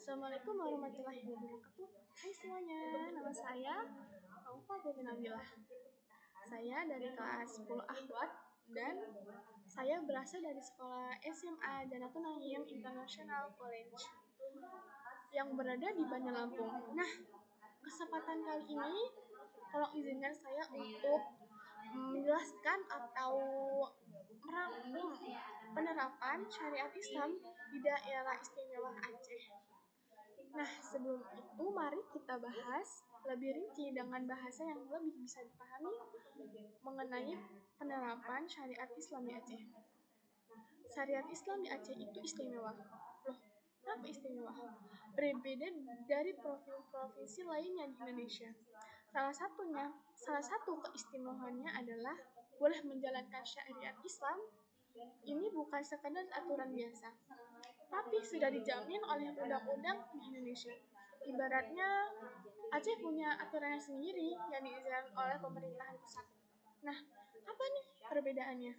Assalamualaikum warahmatullahi wabarakatuh. Hai semuanya, nama saya Aufa Nabila. Saya dari kelas 10 Ahwat dan saya berasal dari sekolah SMA Janatun Naim International College yang berada di Bandar Lampung. Nah, kesempatan kali ini tolong izinkan saya untuk menjelaskan atau merangkum penerapan syariat Islam di daerah istimewa Aceh. Nah, sebelum itu mari kita bahas lebih rinci dengan bahasa yang lebih bisa dipahami mengenai penerapan syariat Islam di Aceh. Syariat Islam di Aceh itu istimewa. Loh, kenapa istimewa? Berbeda dari provinsi lainnya di Indonesia. Salah satu keistimewaannya adalah boleh menjalankan syariat Islam. Ini bukan sekadar aturan biasa, tapi sudah dijamin oleh undang-undang di Indonesia. Ibaratnya Aceh punya aturannya sendiri yang diizinkan oleh pemerintahan pusat. Nah, apa nih perbedaannya?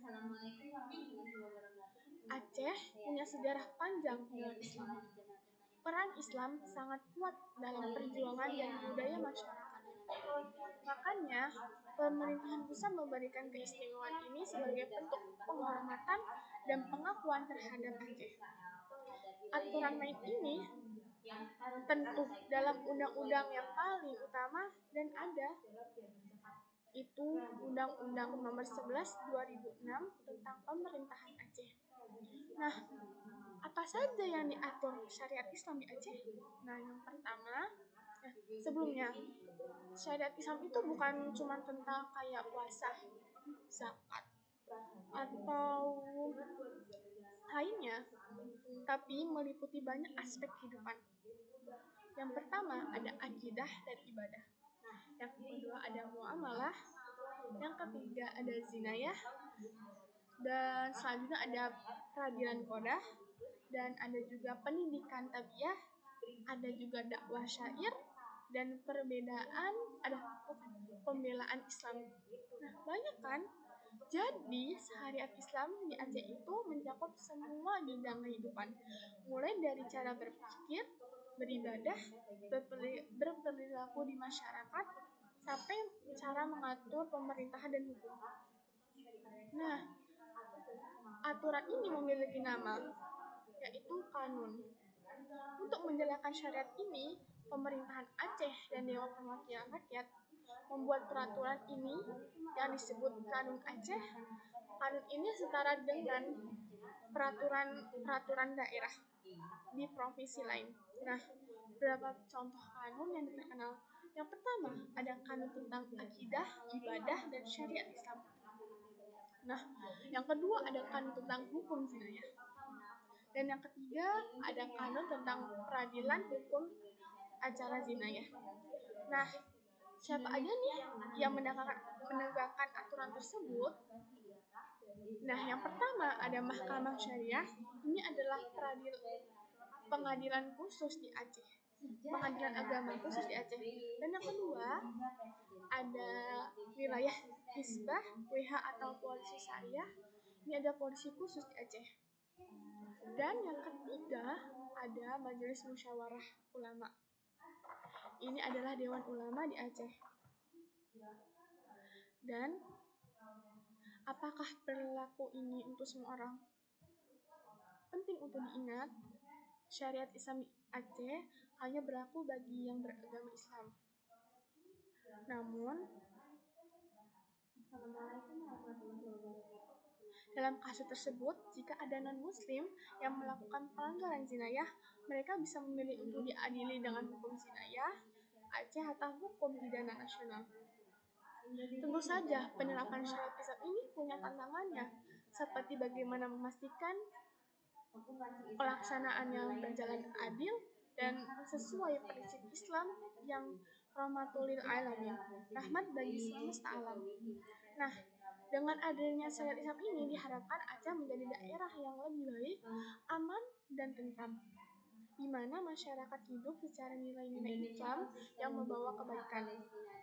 Aceh punya sejarah panjang dalam Islam. Peran Islam sangat kuat dalam perjuangan dan budaya masyarakat. Makanya, pemerintahan pusat memberikan keistimewaan ini sebagai bentuk penghormatan dan pengakuan terhadap Aceh. Aturan main ini tentu dalam undang-undang yang paling utama dan ada itu Undang-Undang Nomor 11 2006 tentang Pemerintahan Aceh. Nah, apa saja yang diatur syariat Islam di Aceh? Nah, yang pertama, sebelumnya syariat Islam itu bukan cuma tentang kayak puasa, zakat, atau lainnya, tapi meliputi banyak aspek kehidupan. Yang pertama ada akidah dan ibadah. Yang kedua ada muamalah. Yang ketiga ada zinayah. Dan selanjutnya ada peradilan qadah. Dan ada juga pendidikan tabiah. Ada juga dakwah syair. Dan pembelaan Islam. Nah, banyak kan? Jadi, syariat Islam di Aceh itu mencakup semua bidang kehidupan, mulai dari cara berpikir, beribadah, berperilaku di masyarakat, sampai cara mengatur pemerintahan dan hukum. Nah, aturan ini memiliki nama, yaitu kanun. Untuk menjalankan syariat ini, pemerintahan Aceh dan Dewan Perwakilan Rakyat membuat peraturan ini yang disebut Kanun Aceh. Kanun ini setara dengan peraturan daerah di provinsi lain. Nah, beberapa contoh kanun yang terkenal. Yang pertama, ada kanun tentang akidah, ibadah, dan syariat Islam. Nah, yang kedua ada kanun tentang hukum zinayah. Dan yang ketiga ada kanun tentang peradilan hukum acara zinayah. Nah, siapa aja nih yang menegakkan aturan tersebut? Nah, yang pertama ada Mahkamah Syariah. Ini adalah pengadilan khusus di Aceh. Pengadilan agama khusus di Aceh. Dan yang kedua ada wilayah Hizbah, WH atau polisi syariah. Ini ada polisi khusus di Aceh. Dan yang ketiga ada Majelis Musyawarah Ulama. Ini adalah Dewan Ulama di Aceh. Dan apakah berlaku ini untuk semua orang? Penting untuk diingat, syariat Islam di Aceh hanya berlaku bagi yang beragama Islam. Namun, dalam kasus tersebut, jika ada non-muslim yang melakukan pelanggaran zinayah, mereka bisa memilih untuk diadili dengan hukum zinayah Aceh atau hukum pidana nasional. Tentu saja, penerapan syariat Islam ini punya tantangannya, seperti bagaimana memastikan pelaksanaannya berjalan adil dan sesuai prinsip Islam yang rahmatul lil alamin, rahmat bagi semesta alam. Nah, dengan adanya syariat Islam ini diharapkan Aceh menjadi daerah yang lebih baik, aman, dan tentram, di mana masyarakat hidup secara nilai-nilai Islam yang membawa kebaikan.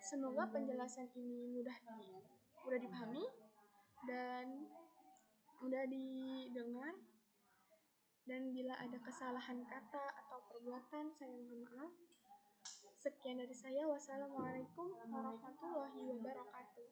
Semoga penjelasan ini mudah dipahami dan mudah didengar. Dan bila ada kesalahan kata atau perbuatan, saya mohon maaf. Sekian dari saya. Wassalamualaikum warahmatullahi wabarakatuh.